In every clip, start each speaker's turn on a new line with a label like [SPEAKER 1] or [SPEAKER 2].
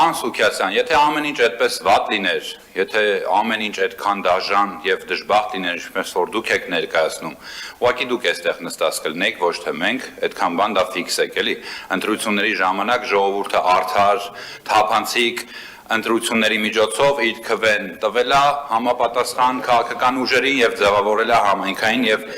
[SPEAKER 1] Պարոն Սուքիասյան, եթե ամեն ինչ այդպես վատ լիներ, եթե ամեն ինչ այդքան դաժան եւ դժբախտ լիներ, ինչպես որ դուք եք ներկայացնում, ուղղակի դուք այստեղ նստած կլինեիք, ոչ թե մենք, այդքան բան դա ֆիքս է, էլի։ Ընտրությունների ժամանակ ժողովուրդը արդար, թափանցիկ ընտրությունների միջոցով իր քվեն տվել է համապատասխան քաղաքական ուժերին եւ ձևավորել է համայնքային եւ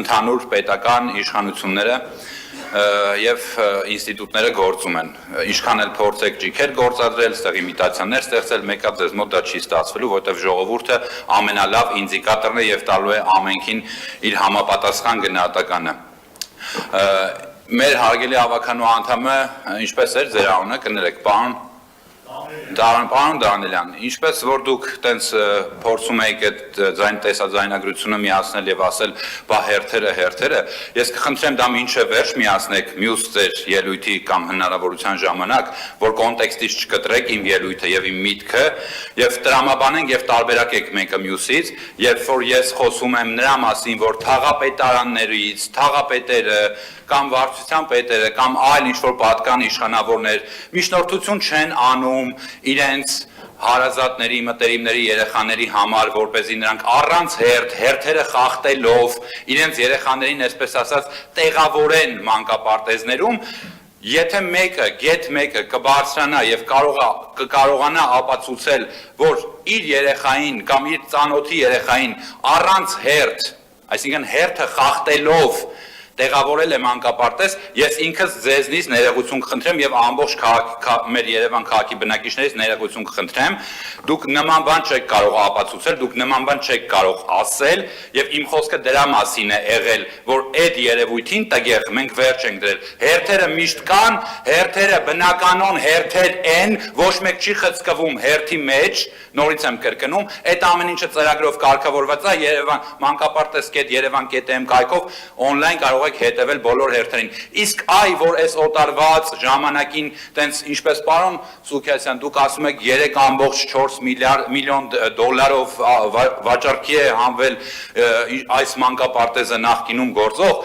[SPEAKER 1] ընդհանուր պետական իշխանությունները եւ ինստիտուտները գործում են։ Ինչքան էլ փորձեք ջիքեր գործադրել, ստեղ իմիտացիաներ ստեղծել, մեկը ձեզ մոտ դա չի ստացվելու, որովհետեւ ժողովուրդը ամենալավ ինդիկատորն է եւ տալու է ամենքին իր համապատասխան գնահատականը։ Մեր հարգելի ավականու անդամը, ինչպես էր ձեր անունը, կներեք, Պարոն Դանիելյան, ինչպես որ դուք տենց փորձում եք այդ տեսաձայնագրությունը միացնել եւ ասել, բա հերթերը, ես կխնդրեմ դա մինչեւ վերջ միացնեք մյուս ձեր ելույթի կամ հնարավորության ժամանակ, որ կոնտեքստից չկտրեք իմ ելույթը եւ իմ միտքը եւ տրամաբանենք եւ տարբերակեք մեկը մյուսից, երբ որ ես խոսում եմ նրա մասին, որ թաղապետարաններից, թաղապետերը կամ վարչության պետերը կամ այլ ինչ-որ պատկան իշխանավորներ միջնորդություն չեն անում իրենց հարազատների, մտերիմների, երեխաների համար, որպեսզի նրանք առանց հերթերը խախտելով իրենց երեխաներին, այսպես ասած, տեղավորեն մանկապարտեզներում, եթե մեկը կբարձրանա եւ կկարողանա ապացուցել, որ իր երեխային կամ իր ծանոթի երեխային առանց այսինքն հերթը խախտելով տեղավորել է մանկապարտեզ, ես ինքս ձեզնից ներողություն կխնդրեմ եւ ամբողջ մեր Երևան քաղաքի բնակիչներից ներողություն կխնդրեմ, դուք նման բան չեք կարող ապացուցել, դուք նման բան չեք կարող ասել եւ իմ խոսքը դրա մասին է եղել, որ այդ երևույթին տեղ մենք վերջ ենք դրել։ Հերթերը միշտ կան, հերթերը բնականon հերթեր են, ոչ մեկ չի խցկվում հերթի մեջ, նորից եմ կրկնում, այդ ամեն ինչը ծրագրով կարգավորված է Երևան mանկապարտեզ.երևան.am կայքով օնլայն կարող եք հետևել բոլոր հերթերին։ Իսկ որ այս օտարված ժամանակին տենց ինչպես պարոն Սուքիասյան դուք ասում եք 3.4 միլիոն դոլարով վաճառքի է հանվել այս մանկապարտեզը նախկինում գործող,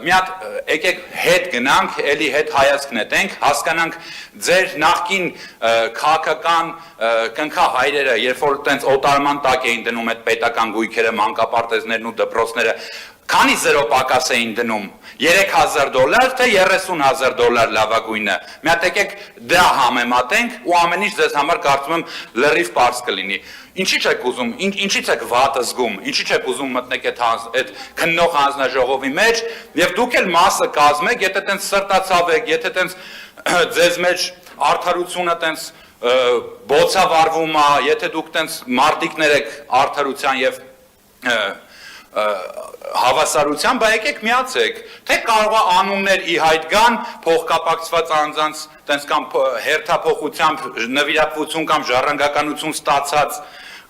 [SPEAKER 1] մի հատ եկեք հետ գնանք, էլի հետ հայացք նետենք, հասկանանք ձեր նախկին քաղաքական կնքահայրերը, երբ որ տենց օտարման տակ էին դնում այդ պետական գույքերը, մանկապարտեզներն ու դպրոցները, քանի զրո պակաս էին դնում, $3,000 թե $30,000 լավագույնը, մի հատ եկեք դա համեմատենք ու ամեն ինչ ձեզ համար կարծում եմ լրիվ պարզ կլինի։ Ինչի՞ չեք ուզում, ինչից եք վատ զգում, ինչի՞ չեք ուզում մտնեք այդ քննող հանձնաժողովի մեջ եւ դուք էլ մասը կազմեք, եթե տենց սրտացավ եք, եթե տենց ձեզ մեջ արդարությունը տենց բոցավարվում է, եթե դուք տենց մարտիկներ եք արդարության եւ հավասարության, բա եկեք միացեք, թե կարող է անուններ ի հայտ գան, փոխկապակցված անձանց տենց կամ հերթափոխությամբ նվիրատվություն կամ ժառանգականություն ստացած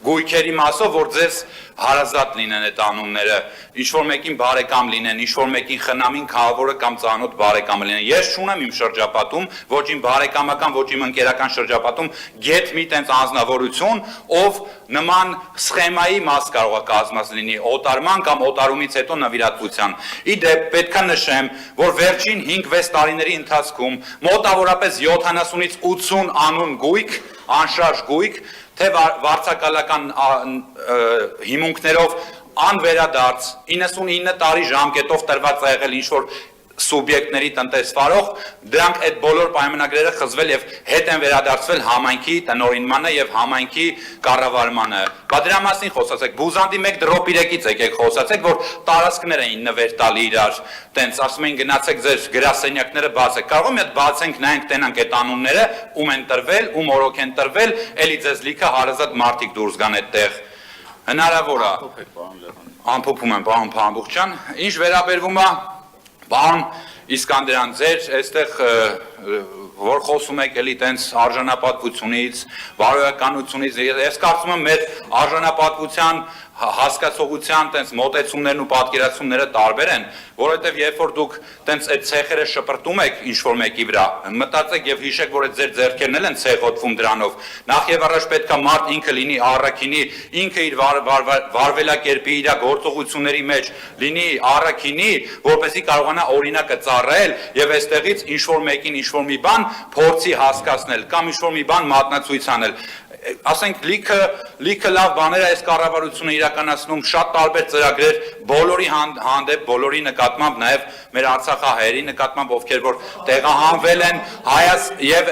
[SPEAKER 1] գույքերի մասով, որ ձեզ հարազատ լինեն այդ անունները, ինչ-որ մեկին բարեկամ լինեն, ինչ-որ մեկին խնամին քաղավորը կամ ծանոթ բարեկամը լինեն։ Ես չունեմ իմ շրջապատում, ոչ իմ բարեկամական, ոչ իմ ընկերական շրջապատում գեթ մի տենց անձնավորություն, ով նման սխեմայի մաս կարող է կազմած լինի օտարման կամ օտարումից հետո նվիրատվության։ Ի դեպ պետք է նշեմ, որ վերջին 5-6 տարիների ընթացքում մոտավորապես 70-ից 80 անուն գույք, անշարժ գույք, թե վարձակալական հիմունքներով անվերադարձ 99 տարի ժամկետով տրված է եղել ինչ-որ սուբյեկտների տնտեսվարող, դրանք այդ բոլոր պայմանագրերը խզվել եւ հետ են վերադարձվել համայնքի տնօրինմանը եւ համայնքի կառավարմանը։ Բա դրա մասին խոսացեք, բուզանդի 1 դրոպ 3-ից եկեք խոսացեք, որ տարածքներ էին նվեր տալի իրար, տենց ասում էին գնացեք ձեր գրասենյակները բացեք։ Կարող է մի հատ բացենք, նայենք, տենանք այդ անունները, ում են տրվել, ում օրոք են տրվել, էլի ձեզ լիքը հարազատ մարդիկ դուրս գան այդտեղ։ Հնարավոր է։ Ամփոփում եմ, պարոն Փամբուխյան, ինչ վերաբերվում է Պարոն Իսկանդերյան, ձեր այստեղ որ խոսում եք էլի տենց արժանապատվությունից, բարոյականությունից, ես կարծում եմ մեր արժանապատվության հասկացողության տենց մոտեցումներն ու պատկերացումները տարբեր են, որովհետև երբ որ դուք տենց այդ ցեխերը շպրտում եք ինչ-որ մեկի վրա, մտածեք եւ հիշեք, որ այդ ձեր ձեռքերն էլ են ցեխոտվում դրանով։ Նախ եւ առաջ պետք է մարդ ինքը լինի առաքինի, ինքը իր վարվելակերպի, իր գործողությունների մեջ լինի առաքինի, որպեսզի կարողանա օրինակը ծառայել եւ այստեղից ինչ-որ մեկին ինչ-որ մի բան փորձի հասկացնել կամ ինչ-որ մի բան մատնացույց անել։ Ասենք լիքը լավ բաներ այս կառավարությունը իրականացնում, շատ տարբեր ծրագրեր բոլորի հանդեպ, բոլորի նկատմամբ, նաև մեր արցախահայերի նկատմամբ, ովքեր որ տեղահանվել են եւ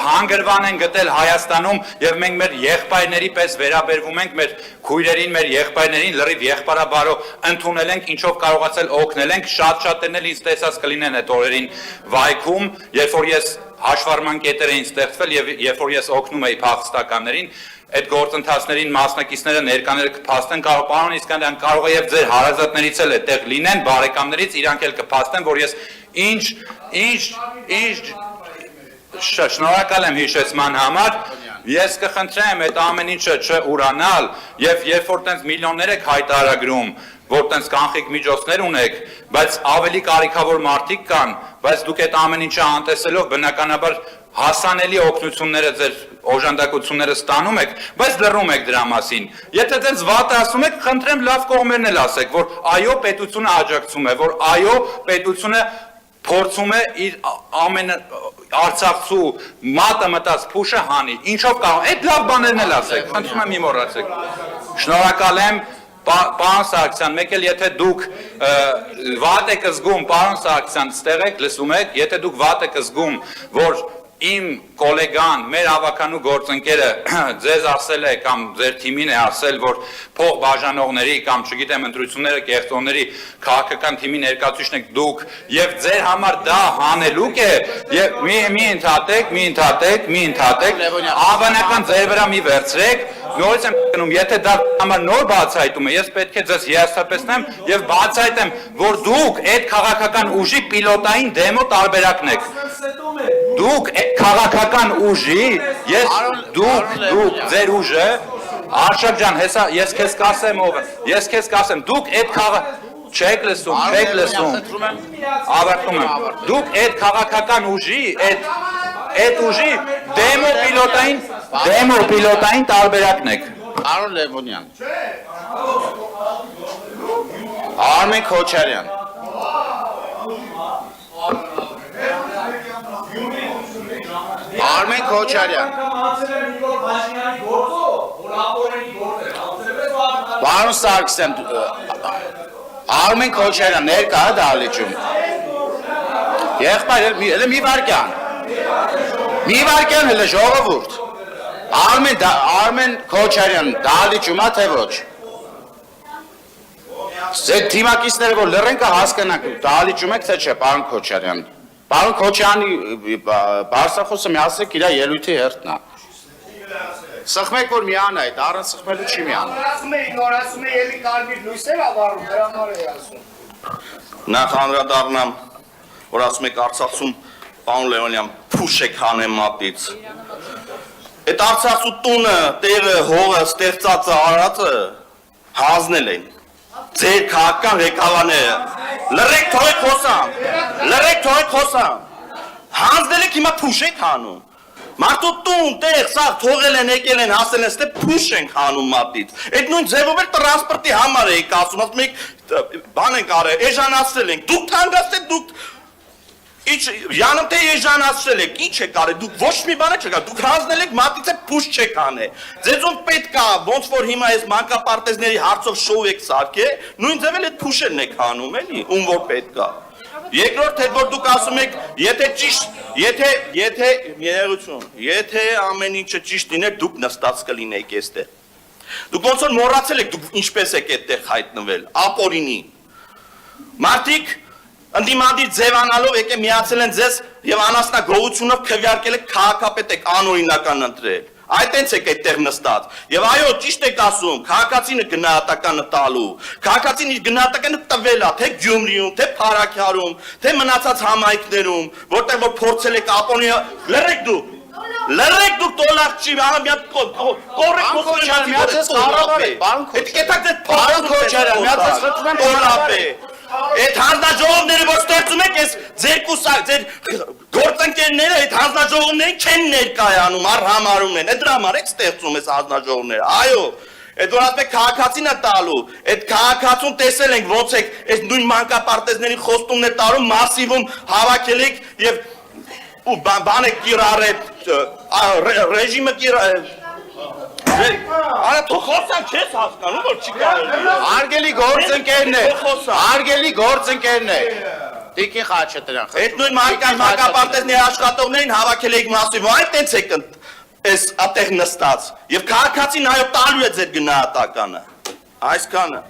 [SPEAKER 1] հանգրվան են գտել Հայաստանում եւ մենք մեր եղբայրների պես վերաբերվում ենք մեր քույրերին, մեր եղբայրներին լրիվ եղբարաբարո ընդունել ենք, ինչով կարողացել օգնել ենք, շատ-շատերն էլ ինձ տեսած կլինեն այդ օրերին վայքում, երբ որ ես հաշվառման կետեր էին ստեղծվել եւ երբ որ ես օգնում էի փախստականներին, այդ գործընթացներին մասնակիցները ներկաները կփաստեն, պարոն Իսկանդարյան, կարող է եւ ձեր հարազատներից էլ այդտեղ լինեն, բարեկամներից իրանք էլ կփաստեն, որ ես ինչ շնորհակալ եմ հիշեցման համար, ես կխնդրեմ այդ ամեն ինչը չուրանալ եւ երբ որ տենց միլիոններ եք հայտարարագրում, որ տենց կանխիկ միջոցներ ունեք, բայց ավելի կարիքավոր մարդիկ կան, բայց դուք այդ ամեն ինչը անտեսելով բնականաբար հասանելի օգնությունները ձեր օժանդակությունները ստանում եք, բայց լռում եք դրա մասին։ Եթե դες վատը ասում եք, խնդրեմ լավ կողմերն էլ ասեք, որ այո, պետությունը աջակցում է, որ այո, պետությունը փորձում է իր ամեն Արցախցու մատը մտած փուշը հանի։ Ինչով կարող, այդ լավ բաներն էլ ասեք, խնդրում եմ մի մոռացեք։ Շնորհակալ եմ, պարոն Սարգսյան, մեկ էլ եթե դուք վատ եք զգում, պարոն Սարգսյան, ստեղ եք, լսում եք, եթե դուք վատ եք զգում, որ իմ կոլեգան, մեր ավականու գործընկերը ձեզ ասել է կամ ձեր թիմին է ասել, որ փող բաժանողների կամ չգիտեմ ընտրությունները կեղծողների քաղաքական թիմի ներկայացուցիչն եք դուք եւ ձեր համար դա հանելուկ է եւ մի ընդհատեք, ավանական ձեր վրա մի վերցրեք, նորից եմ կնում, եթե դա համար նոր բացահայտում է, ես պետք է ձեզ հիասթափեցնեմ եւ բացահայտեմ, որ դուք այդ քաղաքական ուժի պիլոտային դեմո տարբերակն եք։ Դուք քաղաքական ուժի, դուք ձեր ուժը, Արշակ ջան, հեսա ես քեզ կասեմ ով, ես քեզ կասեմ, դուք այդ չեք լսում, ավարտում եմ, դուք այդ քաղաքական ուժի, այդ ուժի դեմո պիլոտային տարբերակն եք։
[SPEAKER 2] Արոն Լևոնյան, Արմեն Քոչարյան, Արմեն Քոչարյան, Պարոն Սարգսյան, Արմեն Քոչարյան ներկա է դահլիճում։ Եղբայր, մի վարկյան հələ ժողովուրդ։ Արմեն Քոչարյան դահլիճում է թե ոչ։ Այդ թիմակիցները որ լռեն կա հասկանանք դահլիճում եք թե չէ, պարոն Քոչարյան։ Պարոն Քոչյանի բարձրախոսը մի ասեք իր ելույթի հերթն է։ Սխմեք որ միան այդ, առանց սխմելու չի միան։
[SPEAKER 3] Նորացում է ելի կարմիր լույսեր ավարում, դրա համար է ասում։
[SPEAKER 4] Նախ անդրադառնամ, որ ասում եք Արցախում պարոն Լեոնյան փուշ եք հանեմ մատից։ Այդ Արցախու տունը, տեղը, հողը, ստեղծածը, արածը հանձնել են։ Ձեր քաղաքական ղեկավարները լռեք թողեք խոսամ։ Հանձնել եք հիմա փուշ եք հանում։ Մարդու տուն, տեղ, սաղ թողել են, եկել են, հասել են, ստե փուշ ենք հանում մատից։ Այդ նույն ձևով էլ տրանսպորտի համար էիք ասում, ասում եք բան ենք արել, էժանացրել ենք, դուք թանկացրել, դուք Յանım te եժանացրել եք, ինչ եք արել, դուք ոչ մի բան չեք արել, դուք հանձնել եք մատից է փուշ չեք անել։ Ձեզում պետք է, ոնց որ հիմա այս մանկապարտեզների հարցով շոու եք սարքել, նույն ձևել այդ փուշերն եք հանում, էլի, ում որ պետք է։ Երկրորդ հետ որ դուք ասում եք, եթե ճիշտ, եթե ամեն ինչը ճիշտ լիներ, դուք նստած կլինեիք այստեղ։ Դուք ոնց որ մոռացել եք, դուք ինչպես եք այդտեղ հայտնվել, ապօրինի։ Մարդիկ ընդդիմադիր ձևանալով եկե միացել են ձեզ եւ անասնագողությունով քվեարկել եք քաղաքապետ եք անօրինական ընտրել։ Այդ տենց եք այդտեղ նստած։ Եվ այո, ճիշտ եք ասում, քաղաքացինը գնահատականը տալու։ Քաղաքացին իր գնահատականը տվել է, թե Գյումրիում, թե Փարաքյարում, թե մնացած համայնքներում, որտեղ որ փորձել եք ապոնի Լռեք դուք տոլախ չի, կորեք
[SPEAKER 2] Քոչարյան, միացես կառավարեք, պարոն Քոչարյան։ Պարոն Քոչարյան, միացես խնդրում եմ
[SPEAKER 4] տոլապ է։ Այդ հանձնաժողովները որ ստեղծում եք, այս ձեր գործընկերները այդ հանձնաժողովներին չեն ներկայանում, առհամարում են։ Այդ դրա համար եք ստեղծում այս հանձնաժողովները։ Այո, այդ որ ասում եք քաղաքացին է տալու, այդ քաղաքացուն տեսել ենք ոնց եք այս նույն մանկապարտեզների խոստումներ տարում, մասիվում հավաքել եք եւ ու բան եք կիրառել, ռեժիմը կիրառել։ Արա թող խոսան չես հասկանում, որ չի կարելի։
[SPEAKER 2] Արգելի գործընկերն է։ Արգելի գործընկերն է։ Տիկին Խաչատրյան։
[SPEAKER 4] Այդ նույն մանկապարտեզների աշխատողներին հավաքել եք մասիվ, այն տենց եք այս ատեղ նստած։ Եվ քաղաքացին այո տալու է ձեր գնահատականը։ Այսքանը։